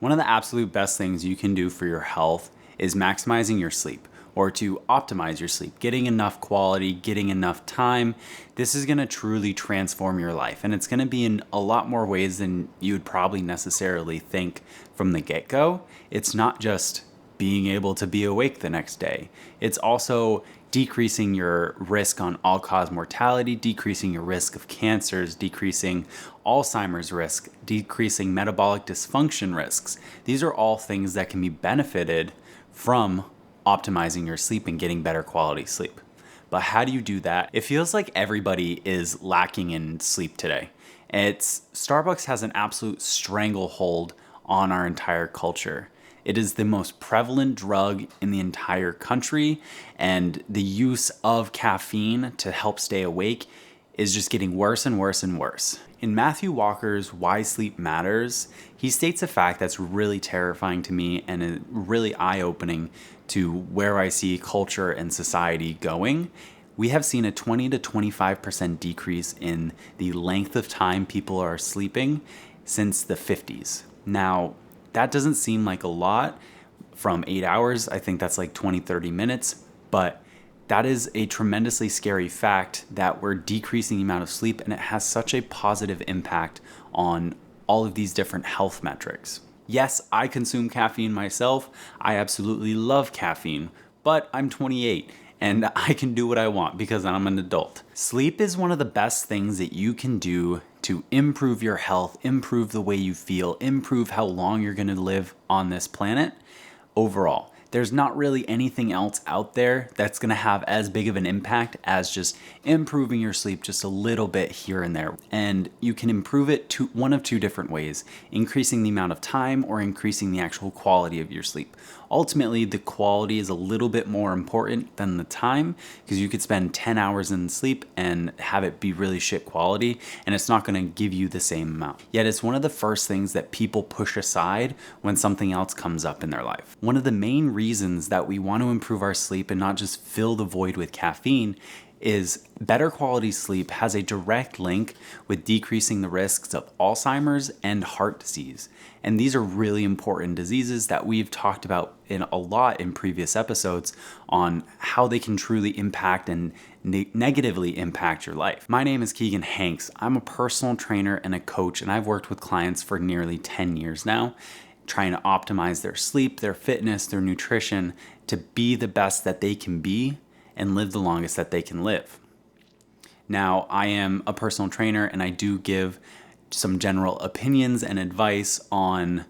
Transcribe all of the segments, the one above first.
One of the absolute best things you can do for your health is maximizing your sleep or to optimize your sleep, getting enough quality, getting enough time. This is going to truly transform your life, and it's going to be in a lot more ways than you would probably necessarily think from the get-go. It's not just being able to be awake the next day. It's also decreasing your risk on all-cause mortality, decreasing your risk of cancers, decreasing Alzheimer's risk, decreasing metabolic dysfunction risks. These are all things that can be benefited from optimizing your sleep and getting better quality sleep. But how do you do that? It feels like everybody is lacking in sleep today. Starbucks has an absolute stranglehold on our entire culture. It is the most prevalent drug in the entire country, and the use of caffeine to help stay awake is just getting worse and worse and worse. In Matthew Walker's Why Sleep Matters, he states a fact that's really terrifying to me and really eye-opening to where I see culture and society going. We have seen a 20 to 25% decrease in the length of time people are sleeping since the 50s. Now, that doesn't seem like a lot from 8 hours. I think that's like 20, 30 minutes. But that is a tremendously scary fact that we're decreasing the amount of sleep, and it has such a positive impact on all of these different health metrics. Yes, I consume caffeine myself. I absolutely love caffeine, but I'm 28 and I can do what I want because I'm an adult. Sleep is one of the best things that you can do to improve your health, improve the way you feel, improve how long you're gonna live on this planet overall. There's not really anything else out there that's gonna have as big of an impact as just improving your sleep just a little bit here and there. And you can improve it one of two different ways: increasing the amount of time or increasing the actual quality of your sleep. Ultimately, the quality is a little bit more important than the time, because you could spend 10 hours in sleep and have it be really shit quality, and it's not gonna give you the same amount. Yet it's one of the first things that people push aside when something else comes up in their life. One of the main reasons that we want to improve our sleep and not just fill the void with caffeine is better quality sleep has a direct link with decreasing the risks of Alzheimer's and heart disease. And these are really important diseases that we've talked about a lot in previous episodes on how they can truly impact and negatively impact your life. My name is Keegan Hanks. I'm a personal trainer and a coach, and I've worked with clients for nearly 10 years now, trying to optimize their sleep, their fitness, their nutrition to be the best that they can be and live the longest that they can live. Now, I am a personal trainer, and I do give some general opinions and advice on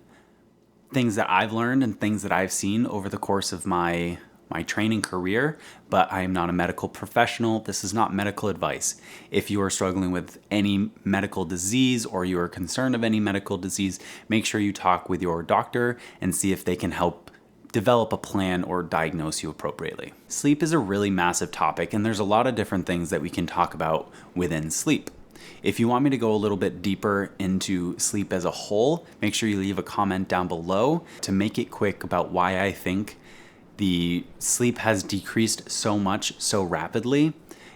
things that I've learned and things that I've seen over the course of my training career, but I am not a medical professional. This is not medical advice. If you are struggling with any medical disease or you are concerned of any medical disease, make sure you talk with your doctor and see if they can help develop a plan or diagnose you appropriately. Sleep is a really massive topic, and there's a lot of different things that we can talk about within sleep. If you want me to go a little bit deeper into sleep as a whole, make sure you leave a comment down below. To make it quick about why I think the sleep has decreased so much so rapidly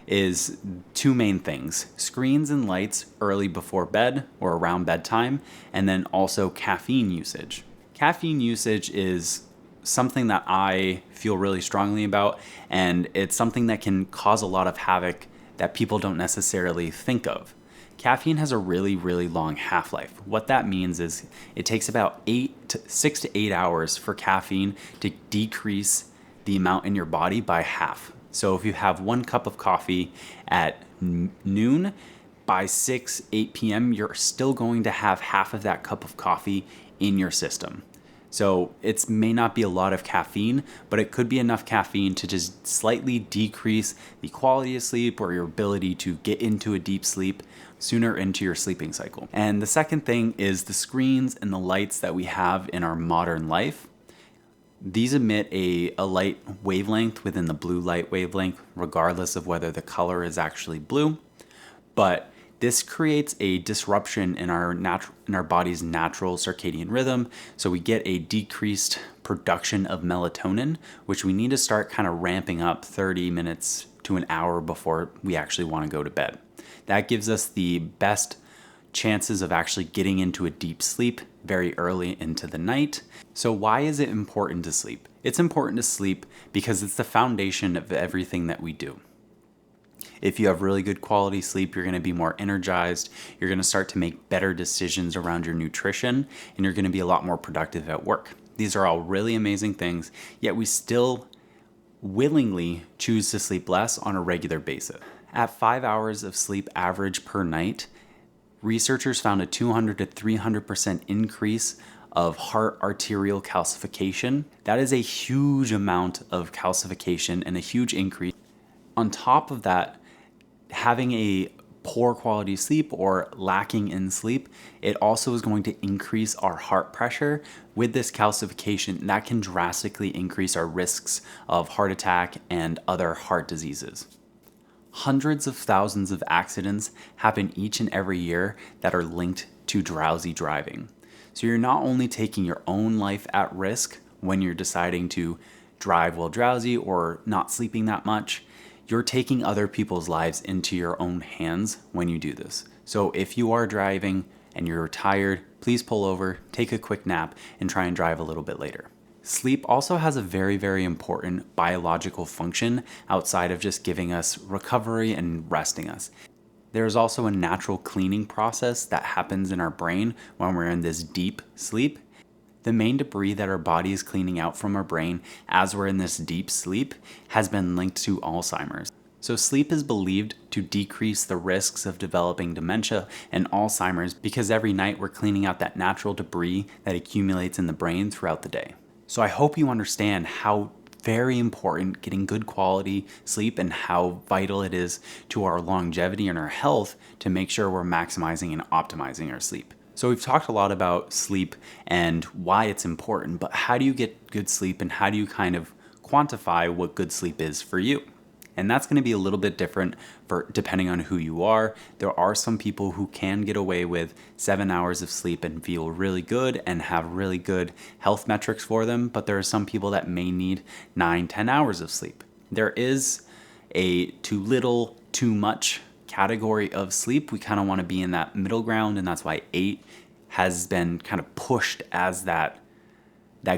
is two main things: screens and lights early before bed or around bedtime, and then also caffeine usage. Caffeine usage is something that I feel really strongly about, and it's something that can cause a lot of havoc that people don't necessarily think of. Caffeine has a really, really long half-life. What that means is it takes about 6 to 8 hours for caffeine to decrease the amount in your body by half. So if you have 1 cup of coffee at noon, by 8 p.m., you're still going to have half of that cup of coffee in your system. So it may not be a lot of caffeine, but it could be enough caffeine to just slightly decrease the quality of sleep or your ability to get into a deep sleep sooner into your sleeping cycle. And the second thing is the screens and the lights that we have in our modern life. These emit a light wavelength within the blue light wavelength, regardless of whether the color is actually blue. But this creates a disruption in our body's natural circadian rhythm, so we get a decreased production of melatonin, which we need to start kind of ramping up 30 minutes to an hour before we actually want to go to bed. That gives us the best chances of actually getting into a deep sleep very early into the night. So why is it important to sleep? It's important to sleep because it's the foundation of everything that we do. If you have really good quality sleep, you're going to be more energized. You're going to start to make better decisions around your nutrition, and you're going to be a lot more productive at work. These are all really amazing things, yet we still willingly choose to sleep less on a regular basis. At 5 hours of sleep average per night, researchers found a 200 to 300% increase of heart arterial calcification. That is a huge amount of calcification and a huge increase. On top of that, having a poor quality sleep or lacking in sleep, it also is going to increase our heart pressure. With this calcification, that can drastically increase our risks of heart attack and other heart diseases. Hundreds of thousands of accidents happen each and every year that are linked to drowsy driving. So you're not only taking your own life at risk when you're deciding to drive while drowsy or not sleeping that much, you're taking other people's lives into your own hands when you do this. So if you are driving and you're tired, please pull over, take a quick nap, and try and drive a little bit later. Sleep also has a very, very important biological function outside of just giving us recovery and resting us. There's also a natural cleaning process that happens in our brain when we're in this deep sleep. The main debris that our body is cleaning out from our brain as we're in this deep sleep has been linked to Alzheimer's. So sleep is believed to decrease the risks of developing dementia and Alzheimer's because every night we're cleaning out that natural debris that accumulates in the brain throughout the day. So I hope you understand how very important getting good quality sleep and how vital it is to our longevity and our health to make sure we're maximizing and optimizing our sleep. So we've talked a lot about sleep and why it's important, but how do you get good sleep and how do you kind of quantify what good sleep is for you? And that's going to be a little bit different for depending on who you are. There are some people who can get away with 7 hours of sleep and feel really good and have really good health metrics for them, but there are some people that may need 9-10 hours of sleep. There is a too little, too much category of sleep. We kind of want to be in that middle ground, and that's why 8 has been kind of pushed as that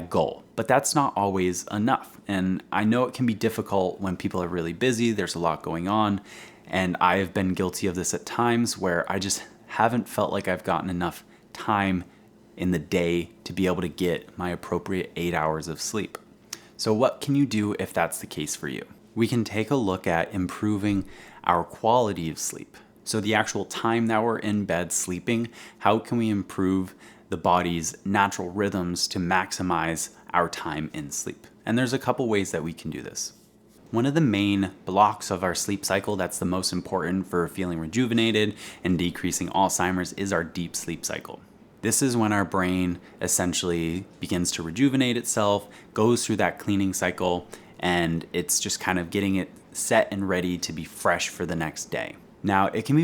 goal. But that's not always enough. And I know it can be difficult when people are really busy, there's a lot going on, and I have been guilty of this at times where I just haven't felt like I've gotten enough time in the day to be able to get my appropriate 8 hours of sleep. So what can you do if that's the case for you? We can take a look at improving our quality of sleep. So the actual time that we're in bed sleeping, how can we improve the body's natural rhythms to maximize our time in sleep? And there's a couple ways that we can do this. One of the main blocks of our sleep cycle that's the most important for feeling rejuvenated and decreasing Alzheimer's is our deep sleep cycle. This is when our brain essentially begins to rejuvenate itself, goes through that cleaning cycle, and it's just kind of getting it set and ready to be fresh for the next day. Now, it can be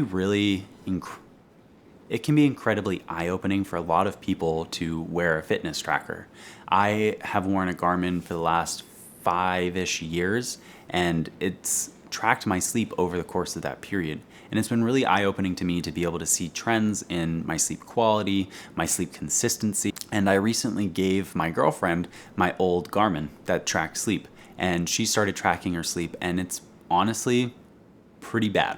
incredibly eye-opening for a lot of people to wear a fitness tracker. I have worn a Garmin for the last 5-ish years, and it's tracked my sleep over the course of that period. And it's been really eye-opening to me to be able to see trends in my sleep quality, my sleep consistency. And I recently gave my girlfriend my old Garmin that tracked sleep, and she started tracking her sleep, and it's honestly pretty bad.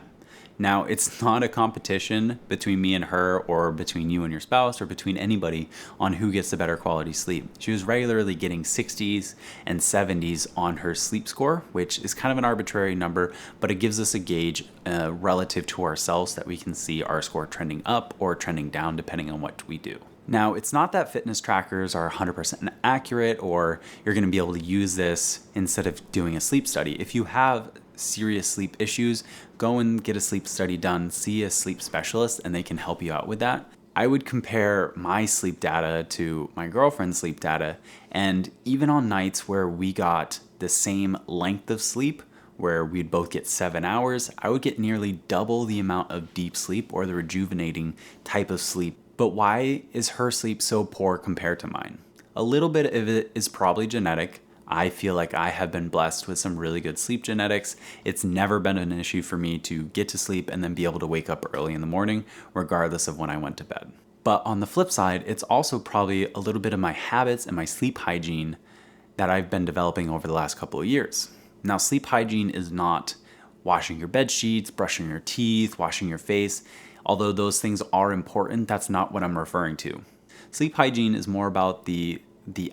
Now, it's not a competition between me and her or between you and your spouse or between anybody on who gets the better quality sleep. She was regularly getting 60s and 70s on her sleep score, which is kind of an arbitrary number, but it gives us a gauge relative to ourselves that we can see our score trending up or trending down depending on what we do. Now, it's not that fitness trackers are 100% accurate or you're going to be able to use this instead of doing a sleep study. If you have serious sleep issues, go and get a sleep study done, see a sleep specialist, and they can help you out with that. I would compare my sleep data to my girlfriend's sleep data, and even on nights where we got the same length of sleep, where we'd both get 7 hours, I would get nearly double the amount of deep sleep or the rejuvenating type of sleep. But why is her sleep so poor compared to mine? A little bit of it is probably genetic. I feel like I have been blessed with some really good sleep genetics. It's never been an issue for me to get to sleep and then be able to wake up early in the morning, regardless of when I went to bed. But on the flip side, it's also probably a little bit of my habits and my sleep hygiene that I've been developing over the last couple of years. Now, sleep hygiene is not washing your bed sheets, brushing your teeth, washing your face. Although those things are important, that's not what I'm referring to. Sleep hygiene is more about the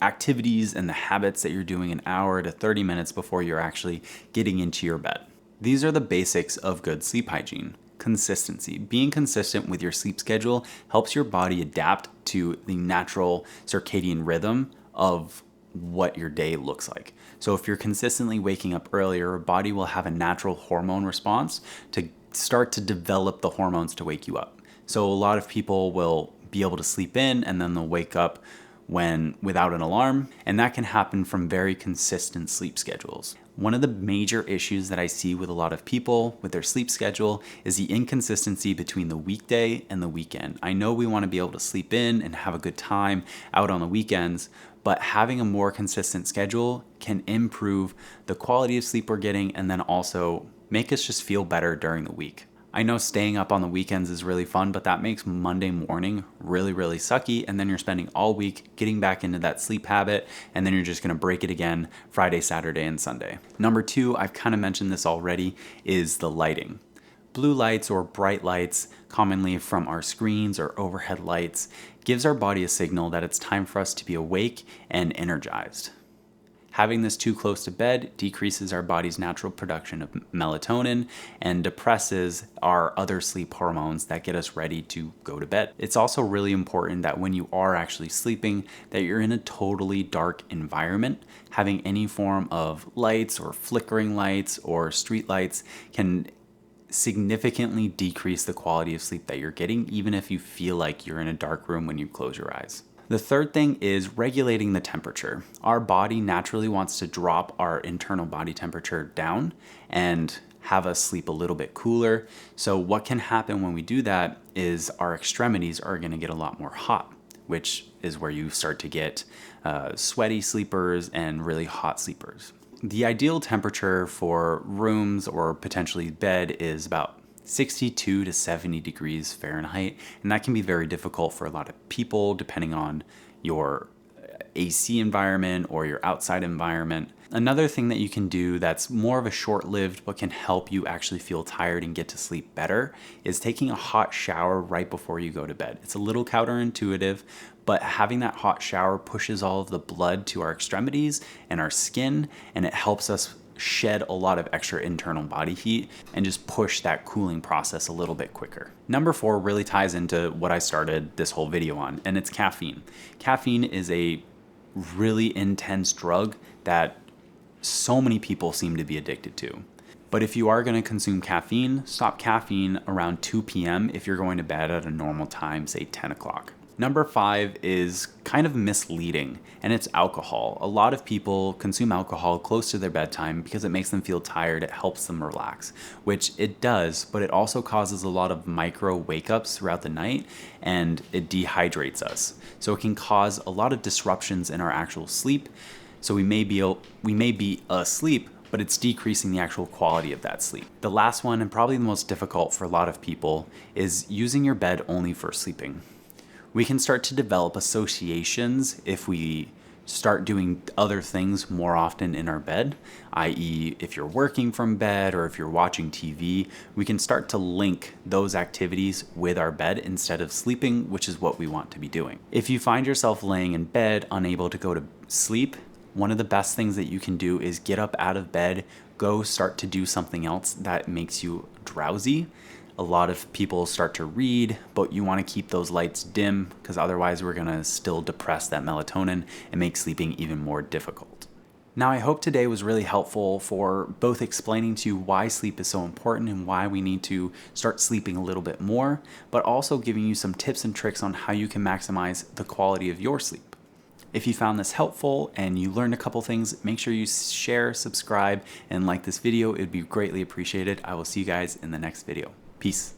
activities and the habits that you're doing an hour to 30 minutes before you're actually getting into your bed. These are the basics of good sleep hygiene. Consistency. Being consistent with your sleep schedule helps your body adapt to the natural circadian rhythm of what your day looks like. So if you're consistently waking up earlier, your body will have a natural hormone response to start to develop the hormones to wake you up. So a lot of people will be able to sleep in and then they'll wake up without an alarm, and that can happen from very consistent sleep schedules. One of the major issues that I see with a lot of people with their sleep schedule is the inconsistency between the weekday and the weekend. I know we want to be able to sleep in and have a good time out on the weekends, but having a more consistent schedule can improve the quality of sleep we're getting and then also make us just feel better during the week. I know staying up on the weekends is really fun, but that makes Monday morning really, really sucky. And then you're spending all week getting back into that sleep habit. And then you're just going to break it again Friday, Saturday, and Sunday. Number two, I've kind of mentioned this already, is the lighting. Blue lights or bright lights, commonly from our screens or overhead lights, gives our body a signal that it's time for us to be awake and energized. Having this too close to bed decreases our body's natural production of melatonin and depresses our other sleep hormones that get us ready to go to bed. It's also really important that when you are actually sleeping, that you're in a totally dark environment. Having any form of lights or flickering lights or street lights can significantly decrease the quality of sleep that you're getting, even if you feel like you're in a dark room when you close your eyes. The third thing is regulating the temperature. Our body naturally wants to drop our internal body temperature down and have us sleep a little bit cooler. So what can happen when we do that is our extremities are going to get a lot more hot, which is where you start to get sweaty sleepers and really hot sleepers. The ideal temperature for rooms or potentially bed is about 62 to 70 degrees Fahrenheit, and that can be very difficult for a lot of people depending on your AC environment or your outside environment. Another thing that you can do that's more of a short-lived but can help you actually feel tired and get to sleep better is taking a hot shower right before you go to bed. It's a little counterintuitive, but having that hot shower pushes all of the blood to our extremities and our skin, and it helps us shed a lot of extra internal body heat and just push that cooling process a little bit quicker. Number 4 really ties into what I started this whole video on, and it's caffeine. Caffeine is a really intense drug that so many people seem to be addicted to. But if you are going to consume caffeine, stop caffeine around 2 p.m. if you're going to bed at a normal time, say 10 o'clock. Number 5 is kind of misleading, and it's alcohol. A lot of people consume alcohol close to their bedtime because it makes them feel tired, it helps them relax, which it does, but it also causes a lot of micro wake-ups throughout the night, and it dehydrates us. So it can cause a lot of disruptions in our actual sleep. So we may be asleep, but it's decreasing the actual quality of that sleep. The last one, and probably the most difficult for a lot of people, is using your bed only for sleeping. We can start to develop associations if we start doing other things more often in our bed, i.e. if you're working from bed or if you're watching TV, we can start to link those activities with our bed instead of sleeping, which is what we want to be doing. If you find yourself laying in bed, unable to go to sleep, one of the best things that you can do is get up out of bed, go start to do something else that makes you drowsy. A lot of people start to read, but you want to keep those lights dim because otherwise we're going to still depress that melatonin and make sleeping even more difficult. Now, I hope today was really helpful for both explaining to you why sleep is so important and why we need to start sleeping a little bit more, but also giving you some tips and tricks on how you can maximize the quality of your sleep. If you found this helpful and you learned a couple things, make sure you share, subscribe, and like this video. It would be greatly appreciated. I will see you guys in the next video. Peace.